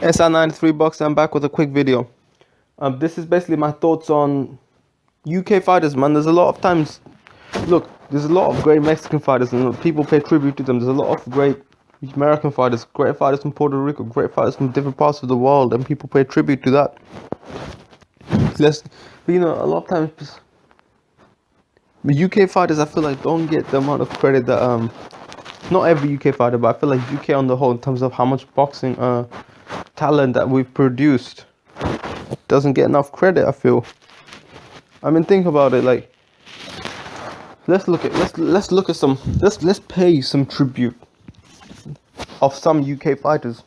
SR93 Box, I'm back with a quick video. This is basically my thoughts on UK fighters, man. There's a lot of times, look, there's a lot of great Mexican fighters and people pay tribute to them. There's a lot of great American fighters, great fighters from Puerto Rico, great fighters from different parts of the world, and people pay tribute to that. But a lot of times, the UK fighters, I feel like, don't get the amount of credit that, not every UK fighter, but I feel like UK on the whole, in terms of how much boxing talent that we've produced, doesn't get enough credit, I feel. I mean, think about it. Like, let's pay some tribute of some UK fighters.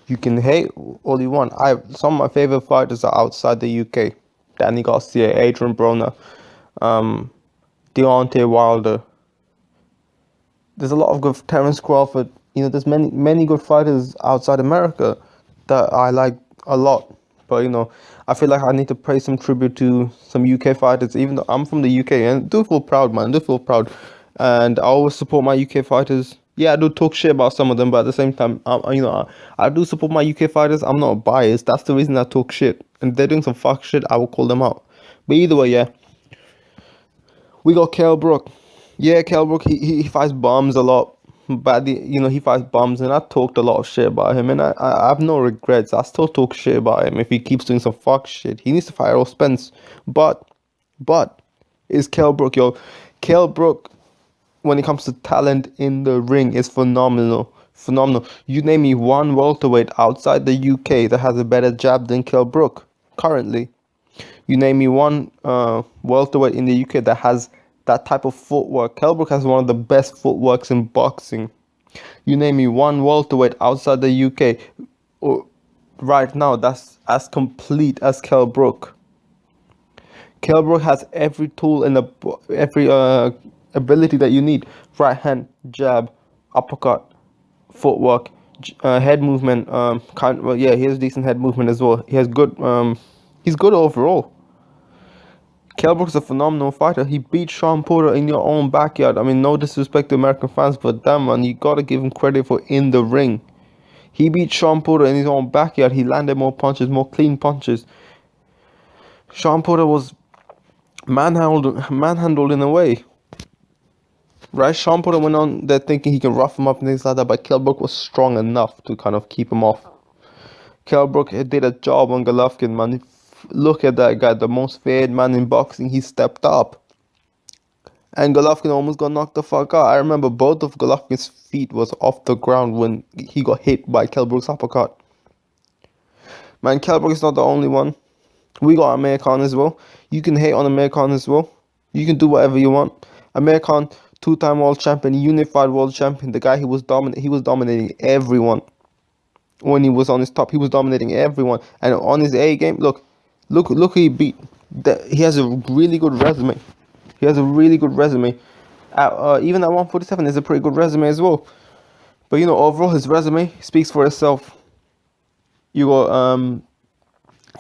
You can hate all you want. Some of my favorite fighters are outside the UK. Danny Garcia, Adrian Broner, Deontay Wilder. There's a lot of good, Terence Crawford. There's many good fighters outside America that I like a lot. But I feel like I need to pay some tribute to some UK fighters, even though I'm from the UK, and I do feel proud, man. I do feel proud, and I always support my UK fighters. Yeah, I do talk shit about some of them, but at the same time, I do support my UK fighters. I'm not biased. That's the reason I talk shit. And if they're doing some fuck shit, I will call them out. But either way, yeah. We got Kell Brook. Yeah, Kell Brook, he fights bums a lot. But he fights bums, and I talked a lot of shit about him, and I have no regrets. I still talk shit about him if he keeps doing some fuck shit. He needs to fight Errol Spence. But is Kell Brook, yo. Kell Brook, when it comes to talent in the ring, is phenomenal. Phenomenal. You name me one welterweight outside the UK that has a better jab than Kell Brook currently. You name me one welterweight in the UK that has that type of footwork. Kell Brook has one of the best footworks in boxing. You name me one welterweight outside the UK right now that's as complete as Kell Brook. Kell Brook has every tool and every ability that you need. Right hand, jab, uppercut, footwork, head movement. He has decent head movement as well. He has good. He's good overall. Kell Brook's a phenomenal fighter. He beat Shawn Porter in your own backyard. I mean, no disrespect to American fans, but damn, man, you gotta give him credit for in the ring. He beat Shawn Porter in his own backyard. He landed more punches, more clean punches. Shawn Porter was manhandled in a way. Right? Shawn Porter went on there thinking he can rough him up and things like that, but Kell Brook was strong enough to kind of keep him off. Kell Brook did a job on Golovkin, man. Look at that guy, the most feared man in boxing. He stepped up. And Golovkin almost got knocked the fuck out. I remember both of Golovkin's feet was off the ground when he got hit by Kell Brook's uppercut. Man, Kell Brook is not the only one. We got Amir Khan as well. You can hate on Amir Khan as well. You can do whatever you want. Amir Khan, two-time world champion, unified world champion. The guy, he was dominating everyone. When he was on his top, he was dominating everyone. And on his A game, look who he beat. He has a really good resume. Even at 147 is a pretty good resume as well. But overall his resume speaks for itself. You got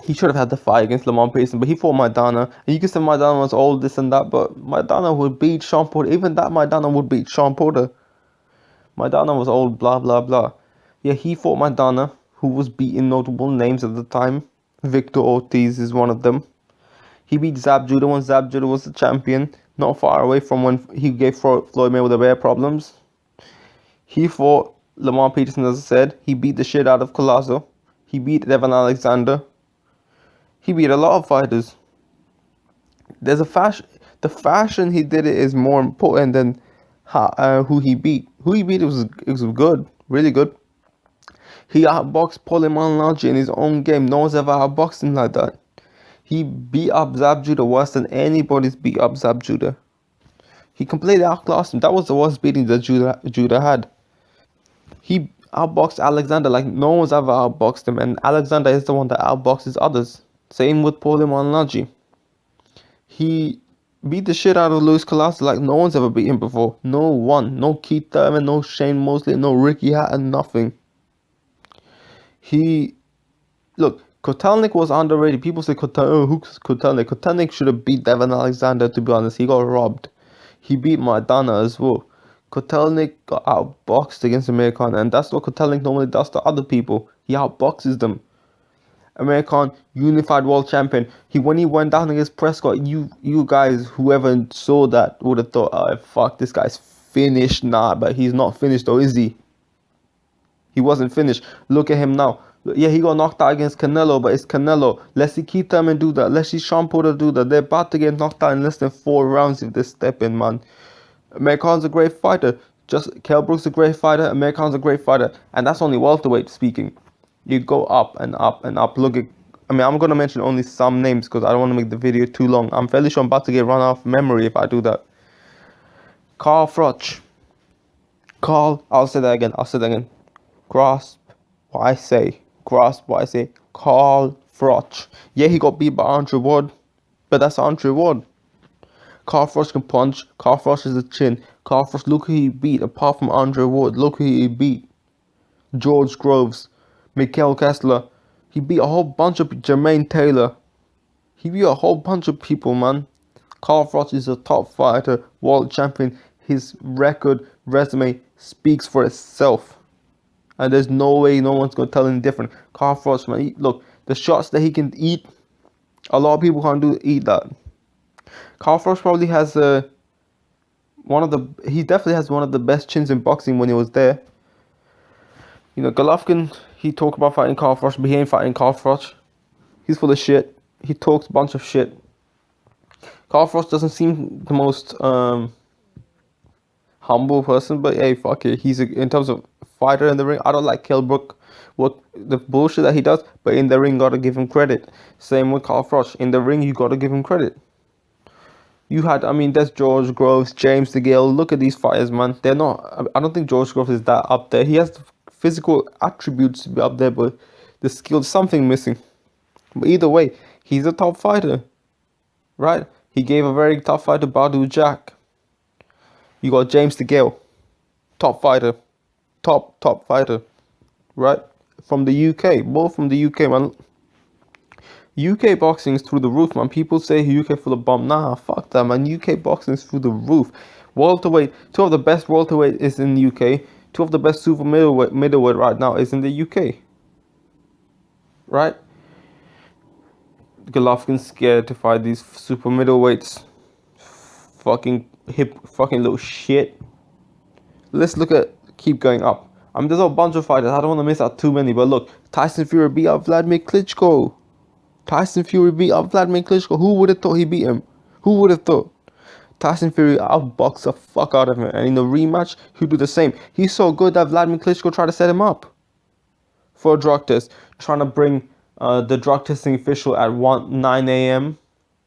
he should have had the fight against Lamont Payson, but he fought Maidana. And you can say Maidana was old, this and that, but Maidana would beat Shawn Porter. Even that Maidana would beat Shawn Porter. Maidana was old, blah blah blah. Yeah, he fought Maidana, who was beating notable names at the time. Victor Ortiz is one of them. He beat Zab Judah when Zab Judah was the champion, not far away from when he gave Floyd Mayweather bare problems. He fought Lamont Peterson, as I said. He beat the shit out of Collazo. He beat Devon Alexander. He beat a lot of fighters. There's a fashion. The fashion he did it is more important than who he beat. Who he beat was good, really good. He outboxed Paulie Malignaggi in his own game. No one's ever outboxed him like that. He beat up Zab Judah worse than anybody's beat up Zab Judah. He completely outclassed him. That was the worst beating that Judah had. He outboxed Alexander like no one's ever outboxed him. And Alexander is the one that outboxes others. Same with Paulie Malignaggi. He beat the shit out of Luis Collazo like no one's ever beat him before. No one. No Keith Thurman, no Shane Mosley, no Ricky Hatton, nothing. Kotelnik was underrated. People say who's Kotelnik? Kotelnik should have beat Devon Alexander, to be honest. He got robbed. He beat Maidana as well. Kotelnik got outboxed against Amir Khan, and that's what Kotelnik normally does to other people. He outboxes them. Amir Khan, unified world champion. When he went down against Prescott, you guys, whoever saw that would have thought, oh fuck, this guy's finished. Nah, but he's not finished, though, is he? He wasn't finished. Look at him now. Yeah, he got knocked out against Canelo, but it's Canelo. Let's see Keith Thurman do that. Let's see Shawn Porter do that. They're about to get knocked out in less than 4 rounds if they step in, man. Amir Khan's a great fighter. Just Kell Brook's a great fighter. Amir Khan's a great fighter. And that's only welterweight speaking. You go up and up and up. Look at, I mean, I'm going to mention only some names because I don't want to make the video too long. I'm fairly sure I'm about to get run off memory if I do that. Froch. I'll say that again. Grasp what I say. Kell Froch. Yeah, he got beat by Andre Ward, but that's Andre Ward. Kell Froch can punch. Kell Froch is a chin. Kell Froch, look who he beat. Apart from Andre Ward, look who he beat. George Groves, Mikhail Kessler. He beat a whole bunch of Jermaine Taylor. He beat a whole bunch of people, man. Kell Froch is a top fighter, world champion. His resume speaks for itself. And there's no way no one's going to tell him different. Kell Froch, man, look, the shots that he can eat, a lot of people can't eat that. Kell Froch probably has he definitely has one of the best chins in boxing when he was there. You know, Golovkin, he talked about fighting Kell Froch, but he ain't fighting Kell Froch. He's full of shit. He talks a bunch of shit. Kell Froch doesn't seem the most humble person, but hey, fuck it. In terms of fighter in the ring, I don't like Kell Brook, what the bullshit that he does, but in the ring, gotta give him credit. Same with Kell Froch. In the ring, you gotta give him credit. There's George Groves, James Degale. Look at these fighters, man. They're not, I don't think George Groves is that up there. He has the physical attributes to be up there, but the skill, something missing. But either way, he's a top fighter, right? He gave a very tough fight to Badu Jack. You got James Degale, top fighter, top fighter, right? From the UK, both from the UK, man. UK boxing is through the roof, man. People say UK full of bomb. Nah, fuck that, man. UK boxing is through the roof. Welterweight, 2 of the best welterweight is in the UK. 2 of the best super middleweight right now is in the UK. Right? Golovkin's scared to fight these super middleweights. Fucking little shit. Let's keep going up. There's a bunch of fighters. I don't want to miss out too many, but look, Tyson Fury beat up Vladimir Klitschko. Who would have thought he beat him? Who would have thought? Tyson Fury outboxed the fuck out of him, and in the rematch, he'll do the same. He's so good that Vladimir Klitschko tried to set him up for a drug test, trying to bring the drug testing official at 9 a.m.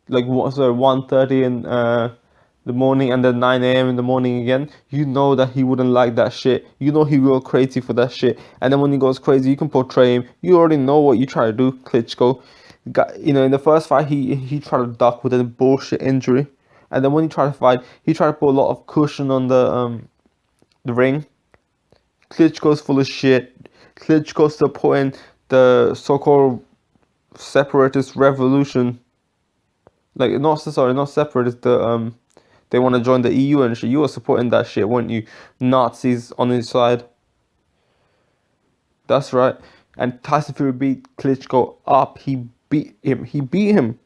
1:30 in the morning, and then 9 a.m. in the morning again. You know that he wouldn't like that shit. You know he will go crazy for that shit. And then when he goes crazy, you can portray him. You already know what you try to do, Klitschko. In the first fight, he tried to duck with a bullshit injury, and then when he tried to fight, he tried to put a lot of cushion on the ring. Klitschko's full of shit. Klitschko's supporting the so-called separatist revolution. Not separatist. They want to join the EU and shit. You were supporting that shit, weren't you? Nazis on his side. That's right. And Tyson Fury beat Klitschko up. He beat him.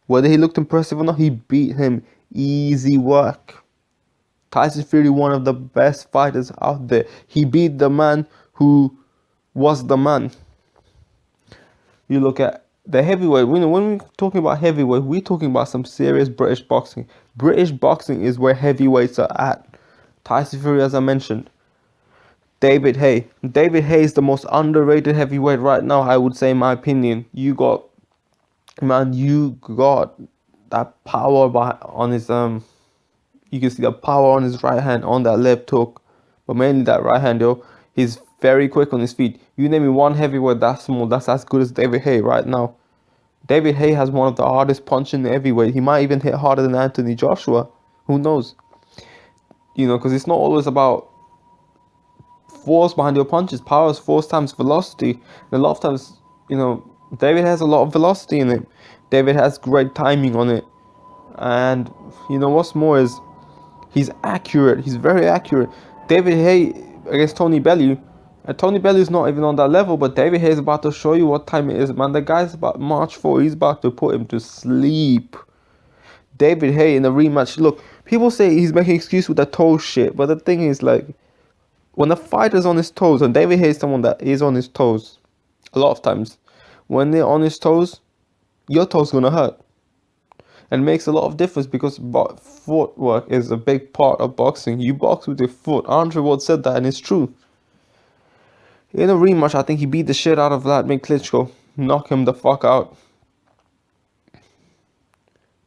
Whether he looked impressive or not, he beat him. Easy work. Tyson Fury, one of the best fighters out there. He beat the man who was the man. You look at the heavyweight. When we're talking about heavyweight, we're talking about some serious British boxing. British boxing is where heavyweights are at. Tyson Fury, as I mentioned. David Haye. David Haye is the most underrated heavyweight right now, I would say, in my opinion. You got that power on his you can see the power on his right hand, on that left hook, but mainly that right hand, yo. He's very quick on his feet. You name me one heavyweight that's small, that's as good as David Haye right now. David Haye has one of the hardest punches in the heavyweight. He might even hit harder than Anthony Joshua. Who knows? Because it's not always about force behind your punches. Power is force times velocity. And a lot of times, David has a lot of velocity in it. David has great timing on it. And what's more is he's accurate. He's very accurate. David Haye against Tony Bellew. And Tony Bellew's not even on that level, but David Haye's about to show you what time it is, man. The guy's about March 4. He's about to put him to sleep. David Haye in a rematch. Look, people say he's making excuse with the toe shit, but the thing is, like, when a fighter's on his toes, and David Haye is someone that is on his toes a lot of times, when they're on his toes, your toes gonna hurt. And it makes a lot of difference because footwork is a big part of boxing. You box with your foot. Andre Ward said that, and it's true. In a rematch, I think he beat the shit out of Vladimir Klitschko. Knock him the fuck out.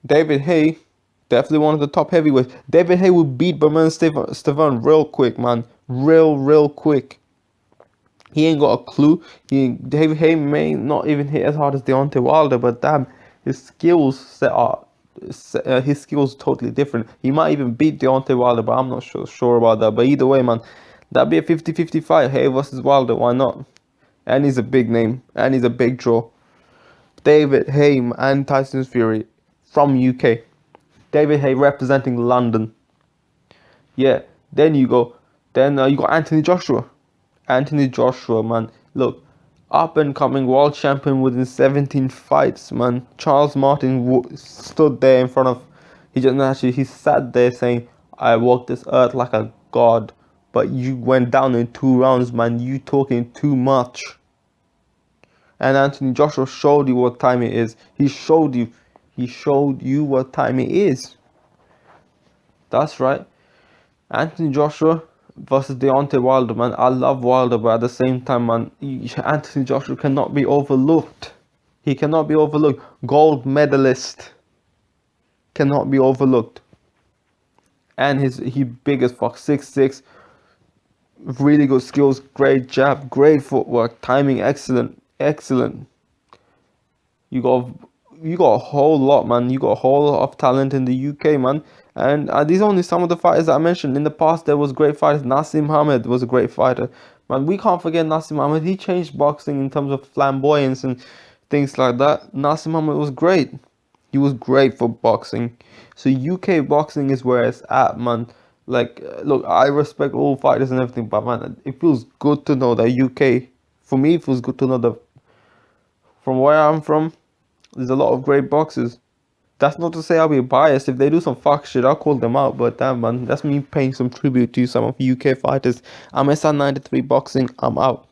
David Haye, definitely one of the top heavyweights. David Haye would beat Berman Stevan real quick, man. Real quick. He ain't got a clue. David Haye may not even hit as hard as Deontay Wilder, but damn, his skills totally different. He might even beat Deontay Wilder, but I'm not sure about that. But either way, man, that'd be a 50-50 fight. Haye versus Wilder, why not? And he's a big name, and he's a big draw. David Haye and Tyson Fury from UK. David Haye representing London. Yeah, then you got Anthony Joshua. Anthony Joshua, man, look, up and coming world champion within 17 fights, man. Charles Martin stood there in front of, he sat there saying, I walked this earth like a god, but you went down in 2 rounds, man. You talking too much. And Anthony Joshua showed you what time it is. He showed you what time it is. That's right. Anthony Joshua versus Deontay Wilder, man. I love Wilder, but at the same time, man, Anthony Joshua cannot be overlooked. He cannot be overlooked. Gold medalist cannot be overlooked. And he big as fuck, 6'6", really good skills, great jab, great footwork, timing excellent. You got a whole lot, man. You got a whole lot of talent in the UK, man. And these are only some of the fighters that I mentioned. In the past, there was great fighters. Nassim Hamed was a great fighter. Man, we can't forget Nassim Hamed. He changed boxing in terms of flamboyance and things like that. Nassim Hamed was great. He was great for boxing. So UK boxing is where it's at, man. Like, look, I respect all fighters and everything, but man, it feels good to know that UK, for me, it feels good to know that from where I'm from, there's a lot of great boxers. That's not to say I'll be biased. If they do some fuck shit, I'll call them out. But damn, man, that's me paying some tribute to some of UK fighters. I'm SR93 Boxing. I'm out.